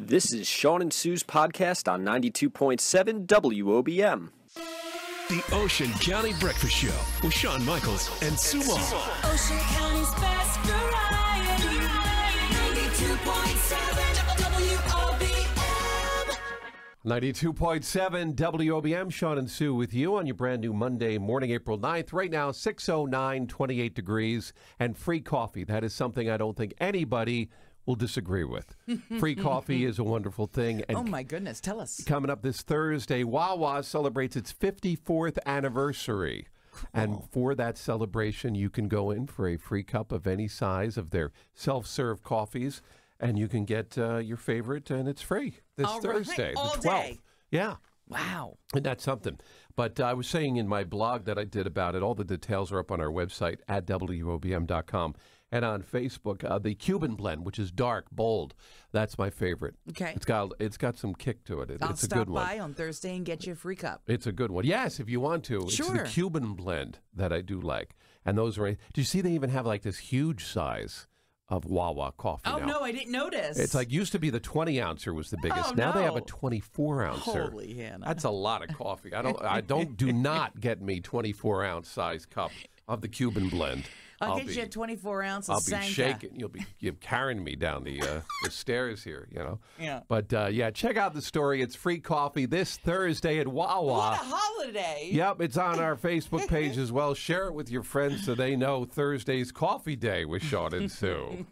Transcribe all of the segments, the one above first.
This is Shawn and Sue's podcast on 92.7 WOBM. The Ocean County Breakfast Show with Shawn Michaels and Sue Moss. Ocean County's best variety. 92.7 WOBM. 92.7 WOBM, Shawn and Sue with you on your brand new Monday morning, April 9th. Right now, 6:09, 28 degrees, and free coffee. That is something I don't think anybody will disagree with. Free coffee is a wonderful thing. And oh, my goodness. Tell us. Coming up this Thursday, Wawa celebrates its 54th anniversary. Cool. And for that celebration, you can go in for a free cup of any size of their self-serve coffees, and you can get your favorite, and it's free this Thursday, all the 12th. Day. Yeah. Wow. And that's something. But I was saying in my blog that I did about it, all the details are up on our website at WOBM.com. And on Facebook, the Cuban blend, which is dark, bold, that's my favorite. Okay. It's got some kick to it. I'll it's a stop good one. by on Thursday and get you a free cup. It's a good one. Yes, if you want to. Sure. It's the Cuban blend that I do like. And those are, do you see they even have like this huge size of Wawa coffee now? Oh, no, I didn't notice. It's like used to be the 20-ouncer was the biggest. Oh, now they have a no. 24-ouncer. Holy Hannah. That's a lot of coffee. Do not get me 24-ounce size cup of the Cuban blend. I'll get you a 24 ounces. I'll be Sanka. shaking. You're carrying me down the stairs here, you know. Yeah. But yeah, check out the story. It's free coffee this Thursday at Wawa. What a holiday! Yep, it's on our Facebook page as well. Share it with your friends so they know Thursday's coffee day with Shawn and Sue.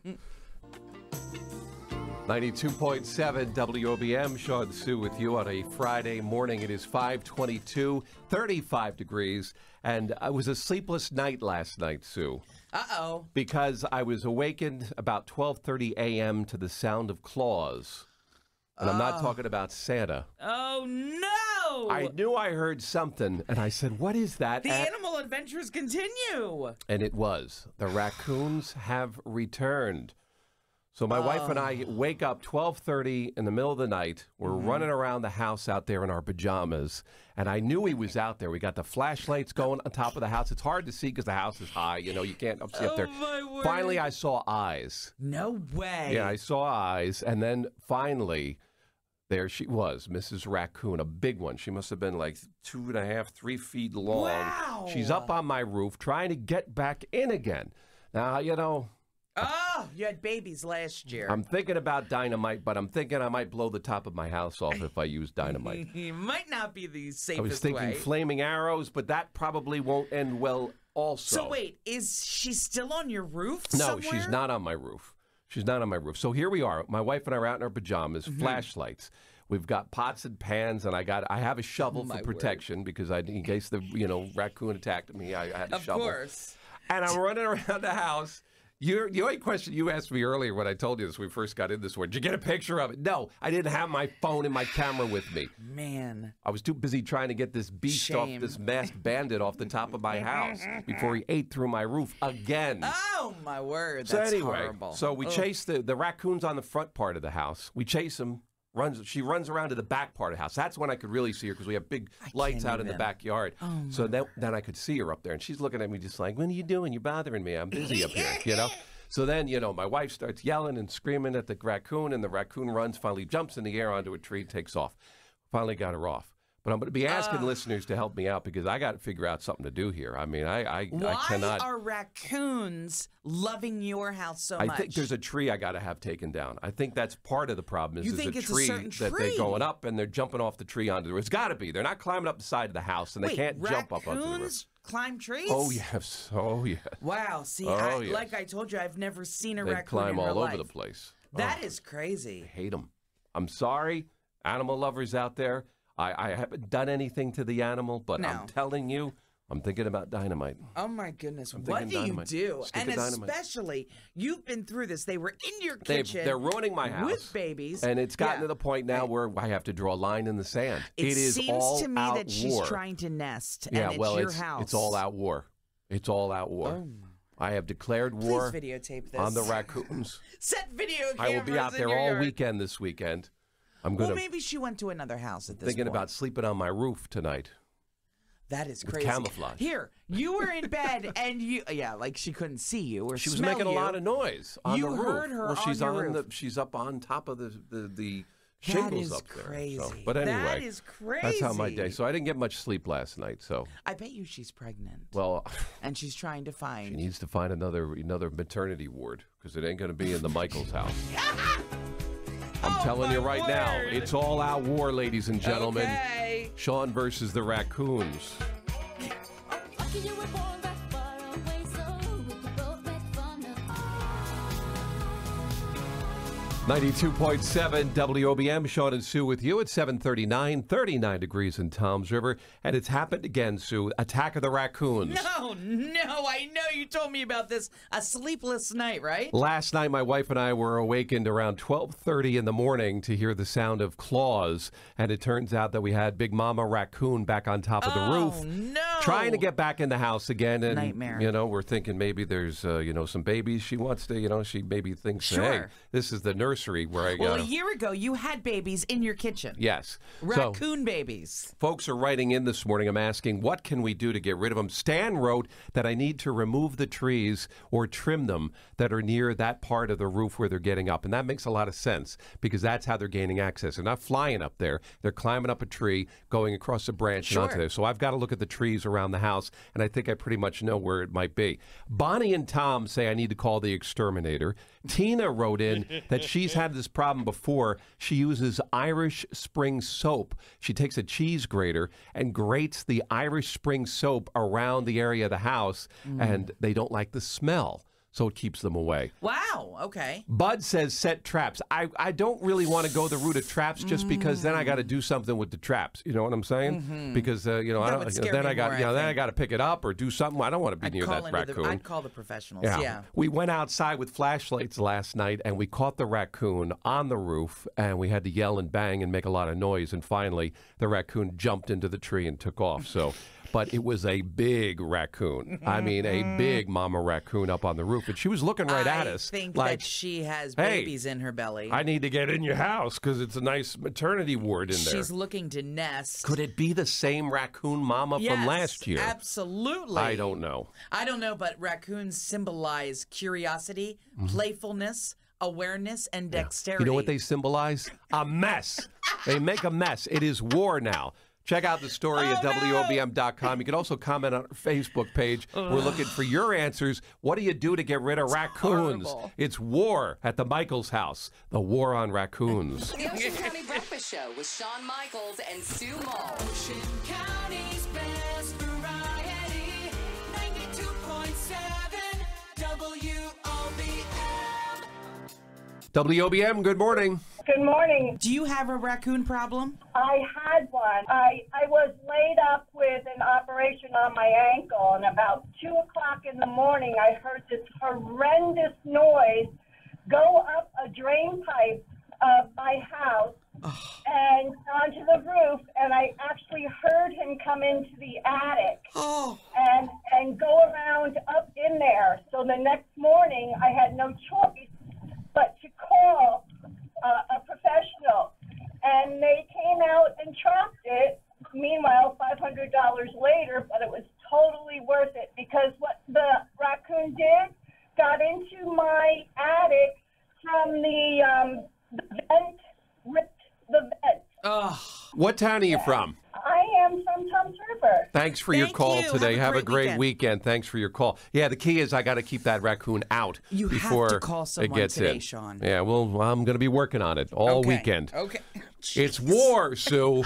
92.7 WOBM, Shawn and Sue with you on a Friday morning. It is 5:22, 35 degrees, and it was a sleepless night last night, Sue. Uh-oh. Because I was awakened about 12:30 a.m. to the sound of claws. And I'm not talking about Santa. Oh, no! I knew I heard something, and I said, what is that? The animal adventures continue. And it was. The raccoons have returned. So my wife and I wake up 12:30 in the middle of the night. We're running around the house out there in our pajamas, and I knew he was out there. We got the flashlights going on top of the house. It's hard to see because the house is high. You know, you can't see up there. My word. Finally, I saw eyes. No way. Yeah, I saw eyes, and then finally, there she was, Mrs. Raccoon, a big one. She must have been like 2.5, 3 feet long. Wow. She's up on my roof trying to get back in again. Now, you know. Oh, you had babies last year. I'm thinking about dynamite, but I'm thinking I might blow the top of my house off if I use dynamite. It might not be the safest way. I was thinking flaming arrows, but that probably won't end well also. So wait, is she still on your roof No, somewhere? she's not on my roof. She's not on my roof. So here we are. My wife and I are out in our pajamas, flashlights. We've got pots and pans, and I have a shovel for protection because in case the raccoon attacked me, I had a shovel. Of course. And I'm running around the house. The only question you asked me earlier when I told you this, when we first got in this one, did you get a picture of it? No, I didn't have my phone and my camera with me. Man. I was too busy trying to get this beast off, this masked bandit off the top of my house before he ate through my roof again. Oh, my word. So That's anyway, horrible. so we chase the raccoons on the front part of the house. We chase them. She runs around to the back part of the house. That's when I could really see her because we have big lights out in the backyard. Oh, so then I could see her up there. And she's looking at me just like, what are you doing? You're bothering me. I'm busy up here, you know? So then, my wife starts yelling and screaming at the raccoon, and the raccoon runs, finally jumps in the air onto a tree, takes off. Finally got her off. But I'm going to be asking listeners to help me out because I got to figure out something to do here. I mean, I cannot. Why are raccoons loving your house so much? I think there's a tree I got to have taken down. I think that's part of the problem. You think it's a certain that tree? they're going up and they're jumping off the tree onto the roof. It's got to be. They're not climbing up the side of the house, and they can't jump up onto the roof. Raccoons climb trees? Oh yes, oh yes. Wow. See, yes. like I told you, I've never seen a They raccoon climb in her all life. over the place. That is crazy. I hate them. I'm sorry, animal lovers out there. I haven't done anything to the animal, but No. I'm telling you, I'm thinking about dynamite. Oh, my goodness. I'm What thinking do dynamite. you do? Stick And of dynamite. especially, you've been through this. They were in your kitchen. They're ruining my house. With babies. And it's gotten Yeah. to the point now where I have to draw a line in the sand. It is seems all to me out that she's war. trying to nest, Yeah, and it's well, your house. it's all out war. It's all out war. Oh. I have declared war Please videotape this. on the raccoons. Set video cameras I will be out in there your all yard. weekend this weekend. I'm Well, going to maybe she went to another house at this thinking point. about sleeping on my roof tonight. That is with crazy. camouflage. Here, you were in bed and like she couldn't see you or She was smell making a you. lot of noise on You the roof. heard her well, she's on your roof. She's up on top of the shingles is up there. crazy. So, but anyway, That is crazy. that's how my day. So I didn't get much sleep last night. So I bet you she's pregnant. well, And she's trying to find. she needs to find another maternity ward because it ain't going to be in the Michaels house. I'm telling you right now, it's all out war, ladies and gentlemen. Okay. Shawn versus the Raccoons. Lucky you were born that far away, so we could both make fun of 92.7 WOBM, Shawn and Sue with you at 7:39, 39 degrees in Toms River. And it's happened again, Sue. Attack of the Raccoons. No, I know you told me about this. A sleepless night, right? Last night, my wife and I were awakened around 12:30 in the morning to hear the sound of claws. And it turns out that we had Big Mama Raccoon back on top of the roof. No. Trying to get back in the house again. And, Nightmare. we're thinking maybe there's, some babies she wants to, she maybe thinks, Sure. hey, this is the nursery where I Well, got a year ago, you had babies in your kitchen. Yes. Raccoon babies. Folks are writing in this morning. I'm asking, what can we do to get rid of them? Stan wrote that I need to remove the trees or trim them that are near that part of the roof where they're getting up. And that makes a lot of sense because that's how they're gaining access. They're not flying up there. They're climbing up a tree, going across a branch and onto Sure. there. So I've got to look at the trees around the house, and I think I pretty much know where it might be. Bonnie and Tom say I need to call the exterminator. Tina wrote in that she's had this problem before. She uses Irish Spring soap. She takes a cheese grater and grates the Irish Spring soap around the area of the house, and they don't like the smell, so it keeps them away. Wow, okay. Bud says set traps. I don't really want to go the route of traps just because then I got to do something with the traps. You know what I'm saying? Because I don't. would scare Then me I got more, then I think. got to pick it up or do something. I don't want to be I'd near call that into raccoon. I'd call the professionals. Yeah. Yeah. We went outside with flashlights last night and we caught the raccoon on the roof and we had to yell and bang and make a lot of noise. And finally, the raccoon jumped into the tree and took off. So, but it was a big raccoon. I mean, a big mama raccoon up on the roof. And she was looking right at us. I think like, that she has hey, babies in her belly. I need to get in your house because it's a nice maternity ward in there. She's looking to nest. Could it be the same raccoon mama Yes, from last year? Absolutely. I don't know. I don't know, but raccoons symbolize curiosity, playfulness, awareness, and dexterity. You know what they symbolize? A mess. They make a mess. It is war now. Check out the story at WOBM.com. You can also comment on our Facebook page. We're looking for your answers. What do you do to get rid of raccoons? horrible. It's war at the Michaels house. The war on raccoons. The Ocean County Breakfast Show with Shawn Michaels and Sue Moll. Ocean County's best variety. 92.7 WOBM. WOBM, good morning. Good morning. Do you have a raccoon problem? I had one. I was laid up with an operation on my ankle, and about 2 o'clock in the morning, I heard this horrendous noise go up a drain pipe of my house and onto the roof, and I actually heard him come into the attic and go around up in there. So the next morning, I had no choice but to call a professional, and they came out and trapped it. Meanwhile, $500 later, but it was totally worth it because what the raccoon did got into my attic from the vent, ripped the vent. What town are you from? I am from Toms River. Thanks for your Thank call you. today. Have a Have a great great weekend. Thanks for your call. Yeah, the key is I got to keep that raccoon out You have before to call it someone gets today, in. Sean. Yeah, well, I'm going to be working on it all weekend. Okay. It's war, Sue.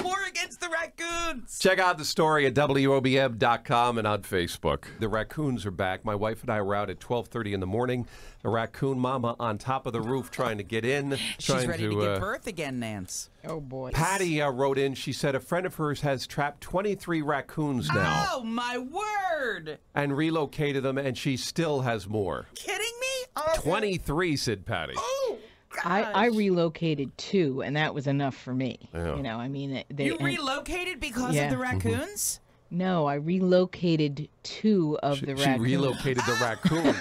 War against the raccoons. Check out the story at WOBM.com and on Facebook. The raccoons are back. My wife and I were out at 12:30 in the morning. The raccoon mama on top of the roof trying to get in. She's ready to give birth again, Nance. Oh, boy. Patty wrote in. She said a friend of hers has trapped 23 raccoons now Oh, my word. and relocated them, and she still has more. Kidding me? Oh, 23, said Patty. oh gosh. I relocated 2, and that was enough for me. Yeah. You know, I mean, they. You relocated because Yeah. of the raccoons? No, I relocated 2 of the She raccoons. relocated the raccoons.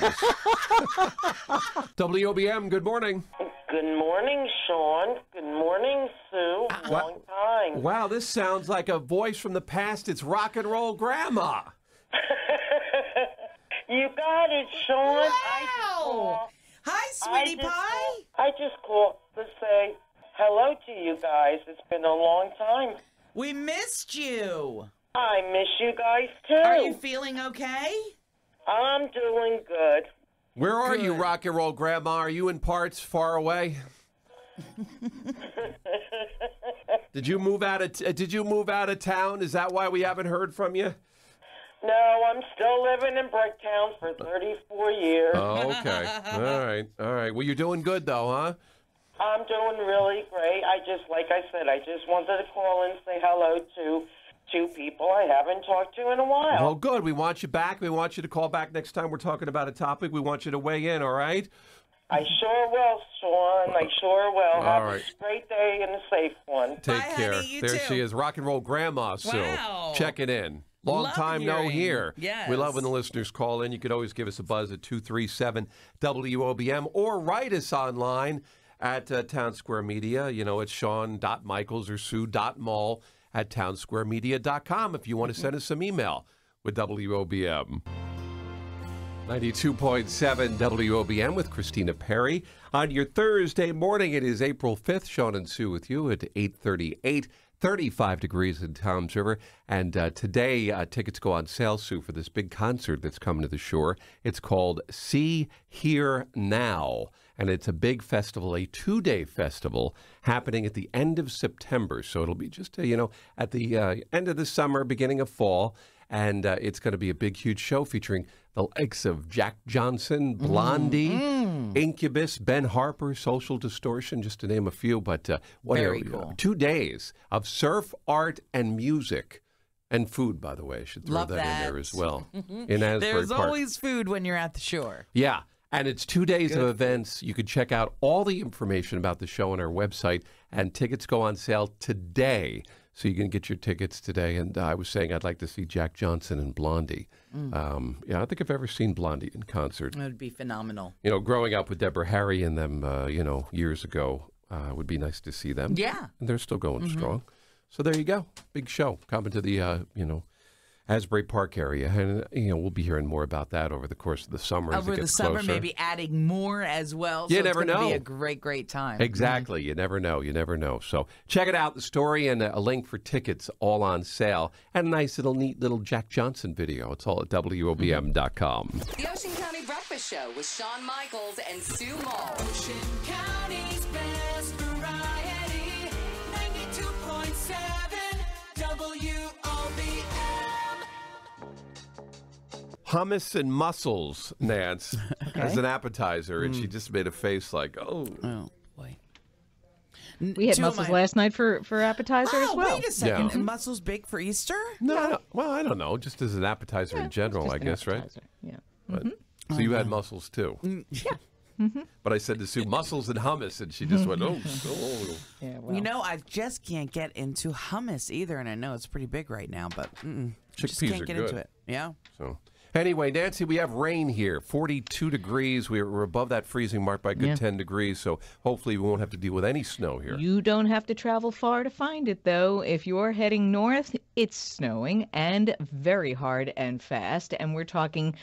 WOBM, good morning. Good morning, Shawn. Good morning, Sue. Long time. Wow, this sounds like a voice from the past. It's rock and roll grandma. You got it, Shawn. Wow. Hi, sweetie pie. I just called to say hello to you guys. It's been a long time. We missed you. I miss you guys, too. Are you feeling okay? I'm doing good. Where are you, Good. rock and roll grandma? Are you in parts far away? Did you move out of town? Is that why we haven't heard from you? No, I'm still living in Bricktown for 34 years. Oh, okay. All right. Well, you're doing good, though, huh? I'm doing really great. Like I said, I just wanted to call and say hello to two people I haven't talked to in a while. Well, good. We want you back. We want you to call back next time we're talking about a topic. We want you to weigh in, all right? I sure will, Shawn. I sure will. Have right. a great day and a safe one. Take Bye, care. honey. You There too. she is, rock and roll grandma Sue. Wow. Checking in. Long Love time no hearing. here. Yes. We love when the listeners call in. You could always give us a buzz at 237-WOBM or write us online at Town Square Media. You know, it's Shawn.Michaels or Sue.Mall at townsquaremedia.com if you want to send us some email with WOBM. 92.7 WOBM with Christina Perry. On your Thursday morning, it is April 5th. Shawn and Sue with you at 8:38. 35 degrees in Toms River. And today, tickets go on sale, Sue, for this big concert that's coming to the shore. It's called See Here Now. And it's a big festival, a 2-day festival happening at the end of September. So it'll be just, at the end of the summer, beginning of fall. And it's going to be a big, huge show featuring the likes of Jack Johnson, Blondie, Incubus, Ben Harper, Social Distortion, just to name a few. But Very cool. 2 days of surf, art, and music. And food, by the way. I should throw Love that in that. there as well. In Asbury There's Park. always food when you're at the shore. Yeah. And it's 2 days of events. You can check out all the information about the show on our website. And tickets go on sale today. So you can get your tickets today. And I was saying I'd like to see Jack Johnson and Blondie. I don't think I've ever seen Blondie in concert. It would be phenomenal. Growing up with Deborah Harry and them, years ago, would be nice to see them. Yeah. And they're still going strong. So there you go. Big show coming to the, Asbury Park area. And, we'll be hearing more about that over the course of the summer. as it Over the gets summer, closer. maybe adding more as well. You so never it's gonna know. be a great, great time. Exactly. You never know. You never know. So check it out, the story and a link for tickets all on sale. And a nice neat little Jack Johnson video. It's all at WOBM.com. The Ocean County Breakfast Show with Shawn Michaels and Sue Mall. Ocean County's best variety, 92.7 WOBM. Hummus and mussels, Nance, as an appetizer. And she just made a face like, oh. Oh, boy. We had Two of mussels my- last night for appetizer as well. Wait a second. Yeah. And mussels big for Easter? No. Well, I don't know. Just as an appetizer in general, Just I an guess, right? appetizer, Yeah. But, so you had mussels, too. Yeah. But I said to Sue, mussels and hummus, and she just went, oh. Yeah, well. I just can't get into hummus either, and I know it's pretty big right now, but just Chickpeas can't are get good. into it. Yeah. So, anyway, Nancy, we have rain here, 42 degrees. We're above that freezing mark by a good 10 degrees, so hopefully we won't have to deal with any snow here. You don't have to travel far to find it, though. If you're heading north, it's snowing and very hard and fast. And we're talking,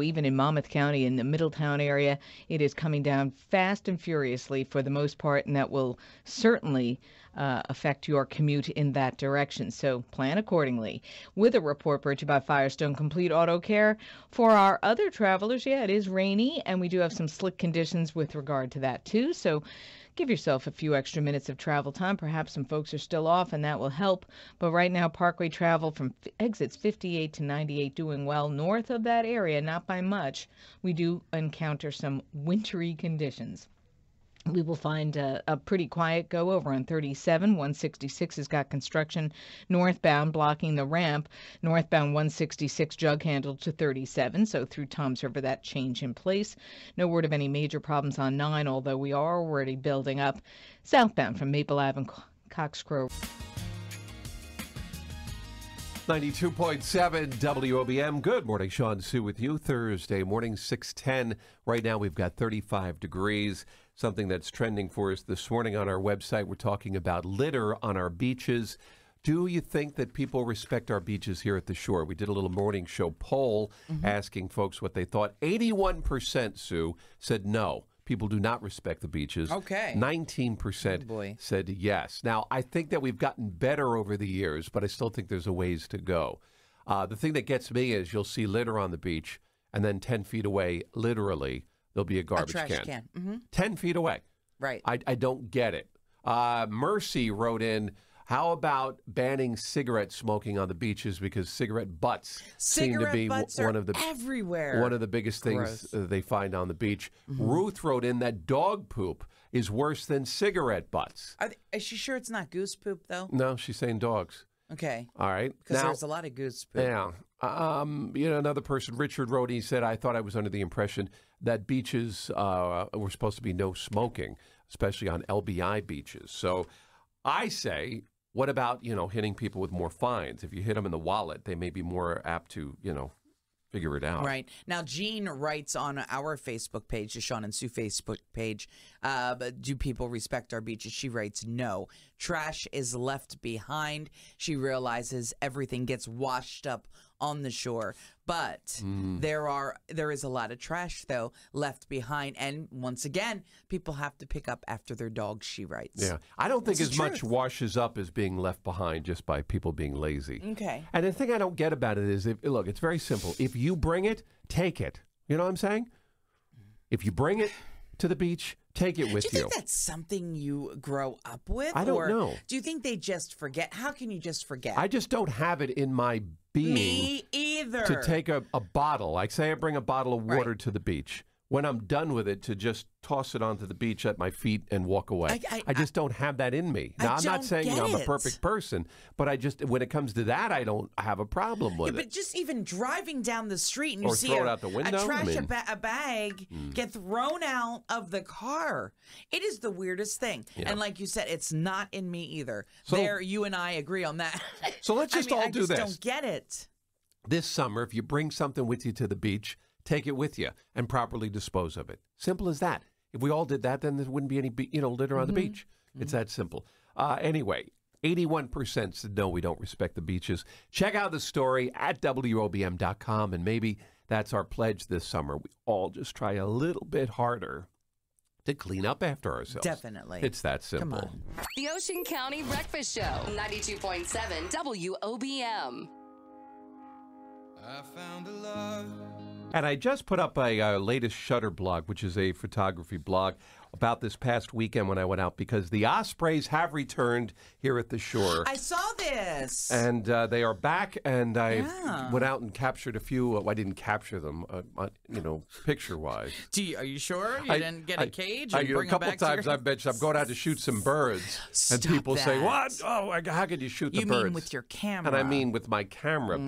even in Monmouth County, in the Middletown area, it is coming down fast and furiously for the most part, and that will certainly affect your commute in that direction. So plan accordingly. With a report brought to you by Firestone Complete Auto Care. For our other travelers, it is rainy, and we do have some slick conditions with regard to that, too. So give yourself a few extra minutes of travel time. Perhaps some folks are still off, and that will help. But right now, Parkway travel from exits 58 to 98 doing well. North of that area, not by much, we do encounter some wintry conditions. We will find a pretty quiet go over on 37. 166 has got construction northbound blocking the ramp. Northbound 166 jug handled to 37. So through Toms River, that change in place. No word of any major problems on 9, although we are already building up southbound from Maple Ave and Cox Grove. 92.7 WOBM. Good morning, Shawn Sue with you. Thursday morning, 6:10. Right now we've got 35 degrees. Something that's trending for us this morning on our website. We're talking about litter on our beaches. Do you think that people respect our beaches here at the shore? We did a little morning show poll asking folks what they thought. 81%, Sue, said no. people do not respect the beaches. Okay. 19% said yes. Now, I think that we've gotten better over the years, but I still think there's a ways to go. The thing that gets me is you'll see litter on the beach, and then 10 feet away, literally, there'll be a garbage trash can. Mm-hmm. 10 feet away. Right. I don't get it. Mercy wrote in, how about banning cigarette smoking on the beaches because cigarette butts seem to be one of the everywhere. One of the biggest things they find on the beach. Ruth wrote in that dog poop is worse than cigarette butts. Is she sure it's not goose poop though? No, she's saying dogs. Okay. All right. Because there's a lot of goose poop. Yeah. Another person, Richard wrote, he said, I thought I was under the impression that beaches were supposed to be no smoking, especially on LBI beaches. So I say, what about, hitting people with more fines? If you hit them in the wallet, they may be more apt to, figure it out. Right. Now, Jean writes on our Facebook page, the Shawn and Sue Facebook page, do people respect our beaches? She writes, no. Trash is left behind. She realizes everything gets washed up on the shore. But there is a lot of trash, though, left behind. And once again, people have to pick up after their dogs, she writes. Yeah. I don't think as much washes up as being left behind just by people being lazy. Okay. And the thing I don't get about it is, look, it's very simple. If you bring it, take it. You know what I'm saying? If you bring it to the beach, take it with you. Do you think that's something you grow up with? I don't know. Do you think they just forget? How can you just forget? I just don't have it in my being. Me either. To take a bottle, like say I bring a bottle of water to the beach. When I'm done with it, to just toss it onto the beach at my feet and walk away. I just don't have that in me. Now, I'm not saying I'm a perfect person, but when it comes to that, I don't have a problem with it. But just even driving down the street and you see throw it out the window, a bag get thrown out of the car. It is the weirdest thing. Yeah. And like you said, it's not in me either. So, you and I agree on that. So let's just all do this. I just don't get it. This summer, if you bring something with you to the beach, take it with you and properly dispose of it. Simple as that. If we all did that, then there wouldn't be any, litter on the beach. It's that simple. Anyway, 81% said no, we don't respect the beaches. Check out the story at WOBM.com, and maybe that's our pledge this summer. We all just try a little bit harder to clean up after ourselves. Definitely. It's that simple. Come on. The Ocean County Breakfast Show, 92.7 WOBM. I found a love. And I just put up a latest Shutter blog, which is a photography blog, about this past weekend when I went out, because the Ospreys have returned here at the shore. I saw this. And they are back, and I went out and captured a few. I didn't capture them, picture-wise. Are you sure? You didn't get a cage? And a bring couple them back times I've mentioned I'm going out to shoot some birds. And people say, what? Oh, how could you shoot the birds? You mean with your camera. And I mean with my camera,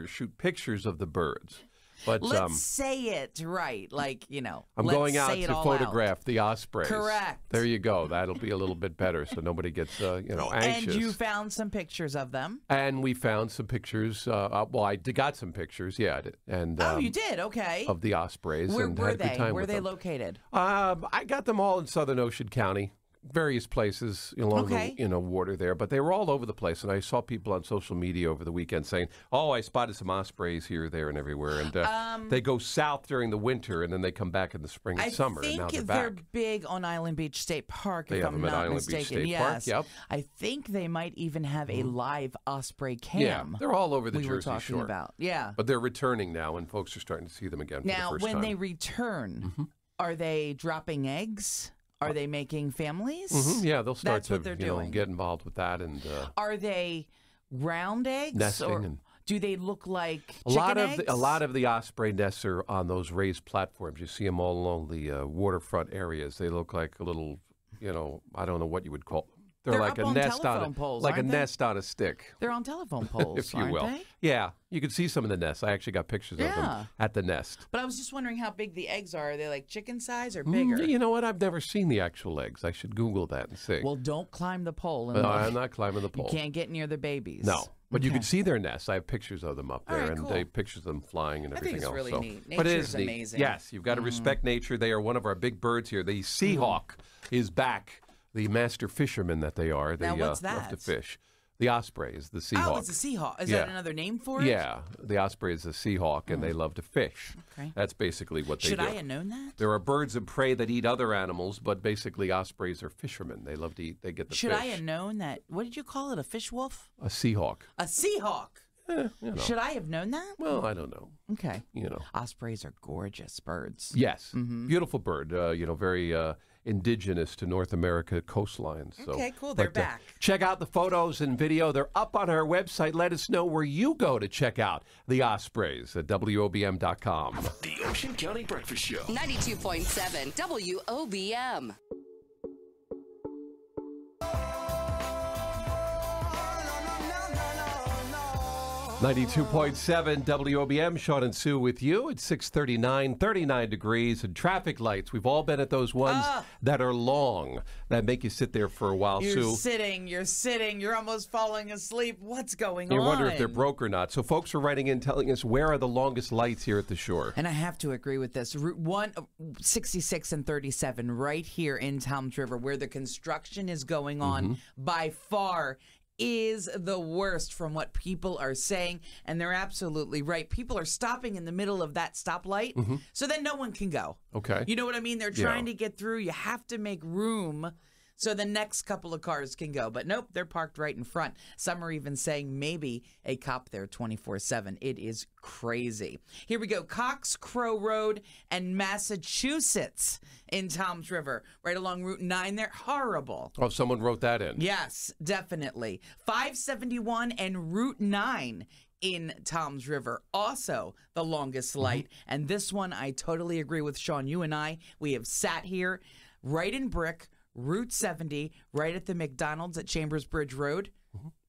shoot pictures of the birds. But let's say it right, I'm going out to photograph the Ospreys. Correct. There you go. That'll be a little bit better, so nobody gets anxious. And you found some pictures of them. And we found some pictures. I got some pictures. Yeah, and you did. Okay. Of the Ospreys. Where and were had a good they? time Where with they them. located? I got them all in Southern Ocean County. Various places along the water there, but they were all over the place. And I saw people on social media over the weekend saying, "Oh, I spotted some ospreys here, there, and everywhere." And they go south during the winter, and then they come back in the spring and summer. And now they're back. Big on Island Beach State Park. They if have I'm them at not Island mistaken. Beach State yes. Park. Yep. I think they might even have a live osprey cam. Yeah, they're all over the we Jersey were talking Shore. About. Yeah, but they're returning now, and folks are starting to see them again. Now, for the first when time. they return, are they dropping eggs? Are they making families? Yeah, they'll start to get involved with that. And are they round eggs? Nesting or and do they look like a lot of the osprey nests are on those raised platforms. You see them all along the waterfront areas. They look like a little, I don't know what you would call. They're like a nest on poles, like a nest on a stick. They're on telephone poles, if you aren't will. They? Yeah, you can see some of the nests. I actually got pictures of them at the nest. But I was just wondering how big the eggs are. Are they like chicken size or bigger? You know what? I've never seen the actual eggs. I should Google that and see. Well, don't climb the pole. No, I'm not climbing the pole. You can't get near the babies. No. But you can see their nests. I have pictures of them up there, and they pictures of them flying and everything else. I think it's really neat. But it is neat. amazing. Yes, you've got to respect nature. They are one of our big birds here. The Seahawk is back. The master fishermen that they are. They now, what's love to that? fish. The Ospreys, the Seahawk. Oh, it's a Seahawk. Is that another name for it? Yeah, the Osprey is a Seahawk, and they love to fish. Okay. That's basically what they Should do. I have known that? There are birds of prey that eat other animals, but basically Ospreys are fishermen. They love to eat. They get the Should fish. I have known that? What did you call it? A fish wolf? A Seahawk. A Seahawk. You know. Should I have known that? Well, I don't know. Okay. You know. Ospreys are gorgeous birds. Yes. Beautiful bird. Very indigenous to North America coastlines. So, Okay, cool. They're back. Check out the photos and video. They're up on our website. Let us know where you go to check out the Ospreys at WOBM.com. The Ocean County Breakfast Show. 92.7 WOBM. 92.7 WOBM, Shawn and Sue with you. It's 6:39, 39 degrees, and traffic lights. We've all been at those ones that are long, that make you sit there for a while, You're Sue. sitting, you're almost falling asleep. What's going You on? wonder if they're broke or not. So folks are writing in telling us where are the longest lights here at the shore. And I have to agree with this. Route 166 and 37 right here in Toms River, where the construction is going on, by far is the worst from what people are saying, and they're absolutely right. People are stopping in the middle of that stoplight, so then no one can go. Okay. You know what I mean? They're trying to get through. You have to make room so the next couple of cars can go. But nope, they're parked right in front. Some are even saying maybe a cop there 24/7. It is crazy. Here we go. Cox Crow Road and Massachusetts in Toms River, right along Route 9 there. Horrible. Oh, someone wrote that in. Yes, definitely. 571 and Route 9 in Toms River, also the longest light. And this one, I totally agree with Shawn. You and I, we have sat here right in Brick, Route 70, right at the McDonald's at Chambers Bridge Road.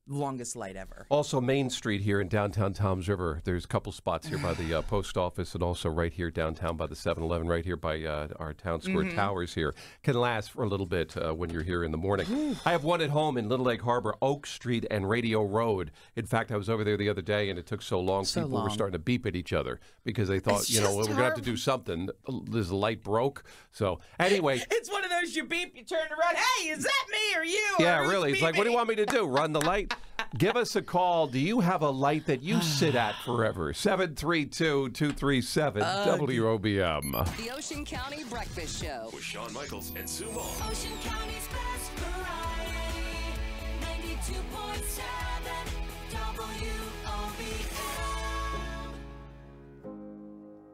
Longest light ever. Also, Main Street here in downtown Toms River. There's a couple spots here by the post office and also right here downtown by the 7-Eleven, right here by our town square towers here. Can last for a little bit when you're here in the morning. I have one at home in Little Egg Harbor, Oak Street and Radio Road. In fact, I was over there the other day and it took so long, people were starting to beep at each other because they thought, we're going to have to do something. This light broke. So, anyway. It's one of those you beep, you turn around. Hey, is that me or you? Yeah, or really. It's like, what do you want me to do? Run the light? Give us a call. Do you have a light that you sit at forever? 732-237 WOBM. The Ocean County Breakfast Show. With Shawn Michaels and Sue Moll. Ocean County's best variety. 92.7 WOBM.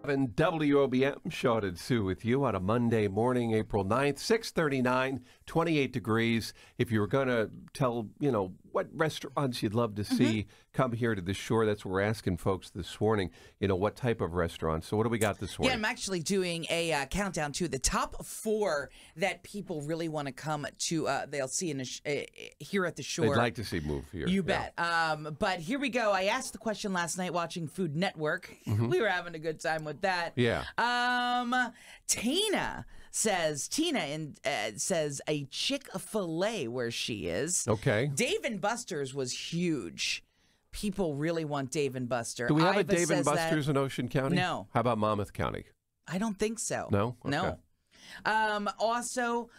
WOBM, Shawn and Sue with you on a Monday morning, April 9th, 6:39, 28 degrees. If you were going to tell, what restaurants you'd love to see, come here to the shore. That's what we're asking folks this morning, what type of restaurants. So what do we got this morning? Yeah, I'm actually doing a countdown to the top 4 that people really want to come to. They'll see here at the shore. They'd like to see move here. You bet. But here we go. I asked the question last night watching Food Network. We were having a good time with that. Yeah. Tina says a Chick-fil-A where she is. Okay. Dave & Buster's was huge. People really want Dave & Buster. Do we have a Iva Dave & says Buster's in Ocean County? No. How about Monmouth County? I don't think so. No? Okay. No. Also,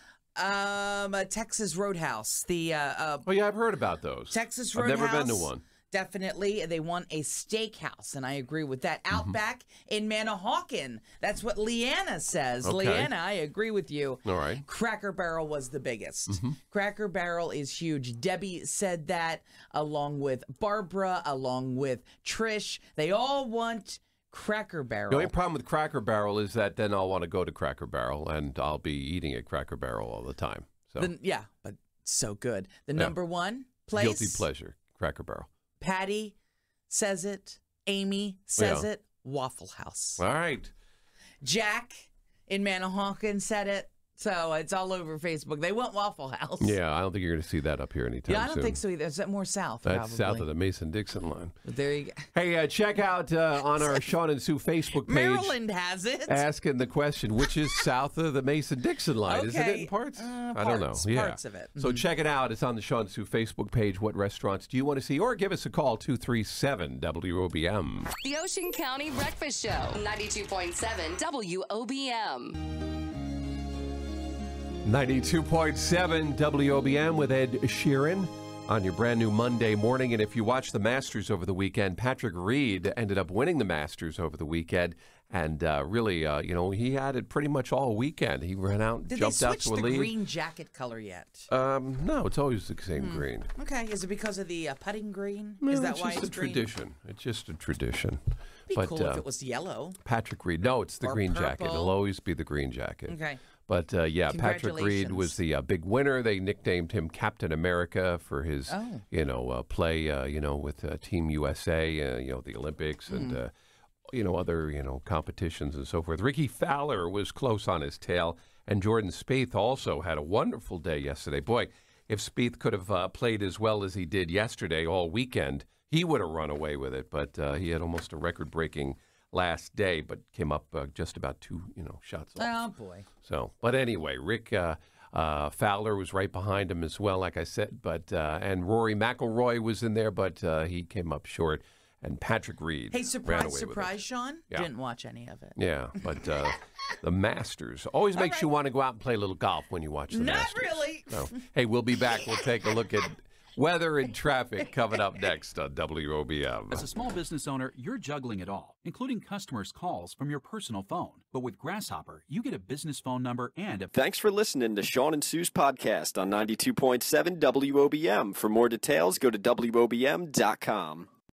Texas Roadhouse. Oh, yeah, I've heard about those. Texas I've Roadhouse. never been to one. Definitely. They want a steakhouse, and I agree with that. Outback in Manahawkin. That's what Leanna says. Okay. Leanna, I agree with you. All right. Cracker Barrel was the biggest. Cracker Barrel is huge. Debbie said that, along with Barbara, along with Trish. They all want Cracker Barrel. The only problem with Cracker Barrel is that then I'll want to go to Cracker Barrel, and I'll be eating at Cracker Barrel all the time. So Yeah, but so good. The number one place. Guilty pleasure, Cracker Barrel. Patty says it. Amy says it. Waffle House. All right. Jack in Manahawkin said it. So it's all over Facebook. They want Waffle House. Yeah, I don't think you're going to see that up here anytime soon. Yeah, I don't think so either. Is that more south? That's probably. south of the Mason-Dixon line. But there you go. Hey, check out on our Shawn and Sue Facebook page. Maryland has it. Asking the question, which is south of the Mason-Dixon line? Okay. Isn't it in parts? I don't know. Parts of it. So check it out. It's on the Shawn and Sue Facebook page. What restaurants do you want to see? Or give us a call, 237-WOBM. The Ocean County Breakfast Show. 92.7 WOBM. 92.7 WOBM with Ed Sheeran on your brand new Monday morning. And if you watched the Masters over the weekend, Patrick Reed ended up winning the Masters over the weekend. And really, he had it pretty much all weekend. He ran out and jumped out to a lead. Did they switch the green jacket color yet? No, it's always the same green. Okay. Is it because of the putting green? No, Is that it's why just it's a green? tradition. It's just a tradition. It'd be cool if it was yellow. Patrick Reed. No, it's the Or green jacket. purple. It'll always be the green jacket. Okay. But, Patrick Reed was the big winner. They nicknamed him Captain America for his, play, with Team USA, the Olympics and, other, competitions and so forth. Ricky Fowler was close on his tail, and Jordan Spieth also had a wonderful day yesterday. Boy, if Spieth could have played as well as he did yesterday all weekend, he would have run away with it. But he had almost a record-breaking last day, but came up just about two, shots off. Oh, boy. So, but anyway, Rick Fowler was right behind him as well, like I said. But and Rory McIlroy was in there, but he came up short. And Patrick Reed Hey, ran away surprise, with it. Sean? Yeah. Didn't watch any of it. Yeah, but the Masters always makes you want to go out and play a little golf when you watch the Not Masters. really. So, hey, we'll be back. We'll take a look at weather and traffic coming up next on WOBM. As a small business owner, you're juggling it all, including customers' calls from your personal phone. But with Grasshopper, you get a business phone number and a... Thanks for listening to Shawn and Sue's podcast on 92.7 WOBM. For more details, go to WOBM.com.